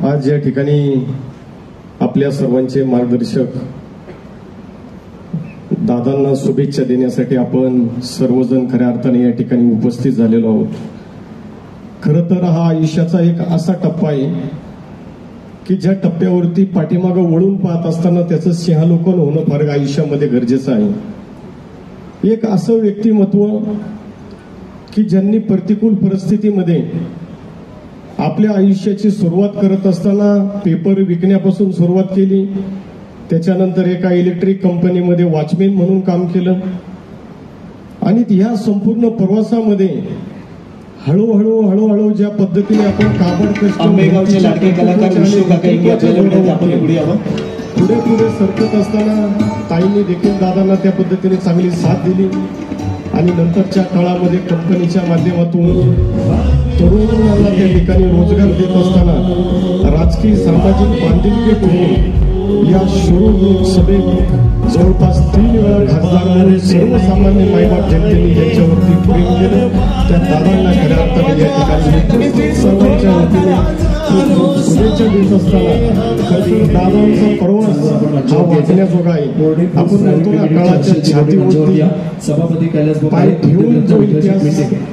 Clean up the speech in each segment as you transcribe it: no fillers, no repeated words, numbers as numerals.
आज या ठिकाणी आपल्या सर्वांचे मार्गदर्शक दादांना शुभेच्छा देण्यासाठी आपण सर्वजण खऱ्या अर्थाने या ठिकाणी उपस्थित झालेलो आहोत। खरं तर हा आयुष्याचा एक असा टप्पा आहे की ज्या टप्प्यावरती पाठीमागं वळून पाहत असताना त्याचं सिंहावलोकन होणं फार आयुष्यामध्ये गरजेचं आहे। एक असं व्यक्तिमत्व की ज्यांनी प्रतिकूल परिस्थितीमध्ये आपल्या आयुष्याची सुरुवात करत असताना पेपर विकण्यापासून सुरुवात केली, त्याच्यानंतर एका इलेक्ट्रिक कंपनीमध्ये वॉचमॅन म्हणून काम केलं आणि ह्या संपूर्ण प्रवासामध्ये हळूहळू ज्या पद्धतीने आपण काबड कष्ट आंबेगावचे लाडके कलाकार पुढे सरकत असताना ताईंनी देखील दादांना त्या पद्धतीने चांगली साथ दिली आणि नंतरच्या काळामध्ये कंपनीच्या माध्यमातून तरुणांना त्या ठिकाणी रोजगार देत असताना राजकीय सामाजिक बांधिलकी ठेवून या शिरूर लोकसभेत जवळपास 3 वेळा खासदार म्हणून सर्वसामान्य मायबाप जनतेने यांच्यावरती प्रेम केलं। त्या दादांना खऱ्या अर्थाने या ठिकाणी सर्वांच्या वतीने शुभेच्छा देत असताना दादांचा प्रवास हा वाचण्याजोगा आहे। आपण म्हणतो ना काळाच्या छातीवरती पाय ठेवून जो इतिहास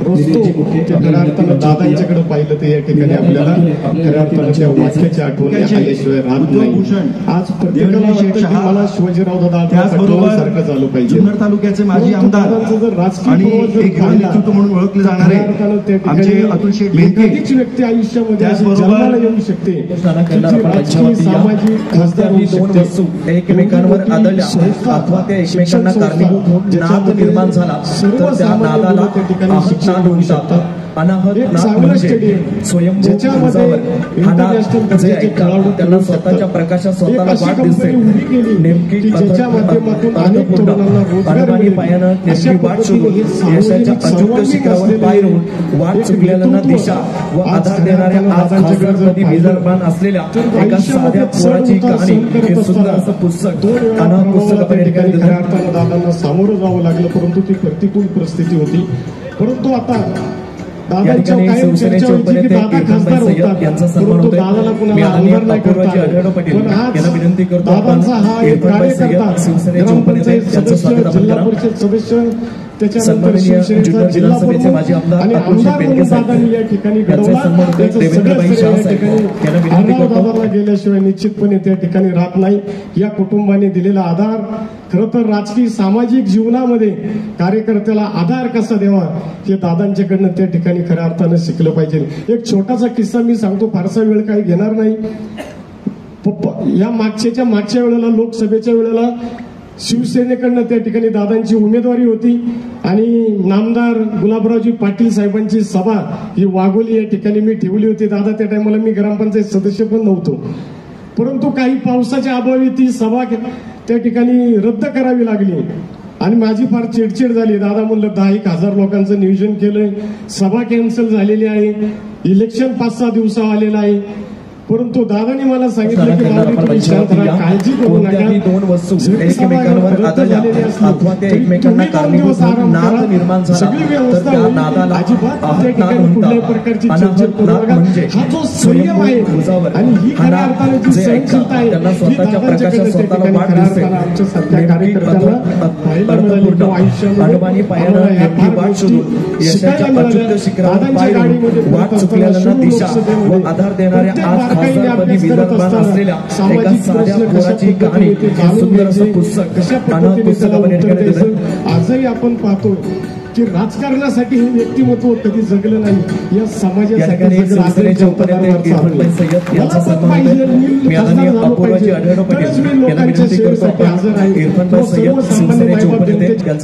रचतो त्या खऱ्या अर्थानं दादांच्याकडे पाहिलं तर या ठिकाणी आपल्याला खऱ्या अर्थानं त्या वाक्याची आठवण आल्याशिवाय राहत नाही। आज प्रत्येकाला वाटतं की मला शिवाजीराव दादा सारखं झालं पाहिजे। जुन्नर तालुक्याचे माजी आमदार आणि एक नेतृत्व म्हणून ओळखले जाणारे आमचे अतुल शेठ बेनके व्यक्ती आयुष्यामध्ये जन्माला येऊ शकते, सामाजिक खासदार दोन वस्तू एकमेकांवर आदळल्या अथवा त्या एकमेकांना कारणीभूत नाद निर्माण झाला तर त्या नादाला अहत नाद होऊ शकतो। अनाहत नाद म्हणजे स्वयंभू त्यांना स्वतःच्या प्रकाशात स्वतःला वाट दिसते, नेमकी अनबानी पायानं नेमकी वाट शोधून यशाच्या अचूक शिखरावर पाय रोवून वाट चुकलेल्यांना दिशा व आधार देणाऱ्या आज खासदारपदी विजयमान असलेल्या एका साध्या पोराची कहाणी हे सुंदर असं पुस्तक अनाहत पुस्तक दादांना सामोरं जावं लागलं, परंतु ती प्रतिकूल परिस्थिती होती। परंतु आता दादांच्या कायम चर्चा होती की दादा खासदार होतात, परंतु दादाला कुणाला आमदार नाही करता आलं। पण आज दादांचा हा एक कार्यकर्ता, ग्रामपंचायत सदस्य, जिल्हा परिषद सदस्य, त्याच्यानंतर शिवसेनेचा जिल्हा प्रमुख आणि आमदार म्हणून दादांनी या ठिकाणी घडवला। दादाला गेल्याशिवाय निश्चितपणे त्या ठिकाणी राहत नाही। या कुटुंबाने दिलेला आधार, खरं तर राजकीय सामाजिक जीवनामध्ये कार्यकर्त्याला आधार कसा द्यावा हे दादांच्याकडनं त्या ठिकाणी खऱ्या अर्थानं शिकलं पाहिजे। एक छोटासा किस्सा मी सांगतो, फारसा वेळ काही घेणार नाही। या मागच्या वेळेला लोकसभेच्या वेळेला शिवसेनेकडनं त्या ठिकाणी दादांची उमेदवारी होती आणि नामदार गुलाबरावजी पाटील साहेबांची सभा ही वाघोली या ठिकाणी मी ठेवली होती। दादा त्या टायमाला मी ग्रामपंचायत सदस्य पण नव्हतो, परंतु काही पावसाच्या अभावी ती सभा त्या ठिकाणी रद्द करावी लागली आणि माझी फार चिडचिड झाली। दादा म्हणलं 10,000 लोकांचं नियोजन केलंय, सभा कॅन्सल झालेली आहे, इलेक्शन 5-6 दिवसा आलेलं आहे, परंतु दादांनी मला सांगितलं की काळजी करू नका, दोन वस्तू एकमेकांवर आदळल्या अथवा त्या एकमेकांना कारणीभूत नाद निर्माण झाला तर त्या नादाला अहत नाद म्हणतात। अनाहत नाद म्हणजे स्वयंभू आणि ही खऱ्या अर्थाने जी सहनशीलता आहे त्यांना स्वतःच्या प्रकाशात स्वतःला वाट दिसते, अनबानी पायानं नेमकी वाट शोधून यशाच्या अचूक शिखरावर पाय रोवून वाट चुकलेल्यांना दिशा व आधार देणाऱ्या आज खासदारपदी विजयमान असलेल्या एका साध्या पोराची कहाणी हे सुंदर असं पुस्तक अनाहत पुस्तकामध्ये आजही आपण पाहतो की राजकारणासाठी हे व्यक्तिमत्व कधी जगलं नाही, या समाजासाठी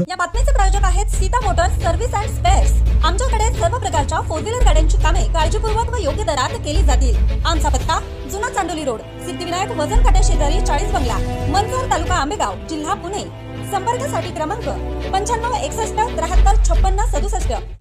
या बातमीचे प्रायोजक आहेत Sita Motors service and spares. आमच्याकडे सर्व प्रकारच्या 4 व्हीलर गाड्यांची कामे काळजीपूर्वक व योग्य दरात केली जातील। आमचा पत्ता जुना चांडोली रोड, सिद्धिविनायक वजन काट्या शेजारी 40 बंगला, मनसर, तालुका आंबेगाव, जिल्हा पुणे। संपर्कासाठी क्रमांक 95 61 73 56 67।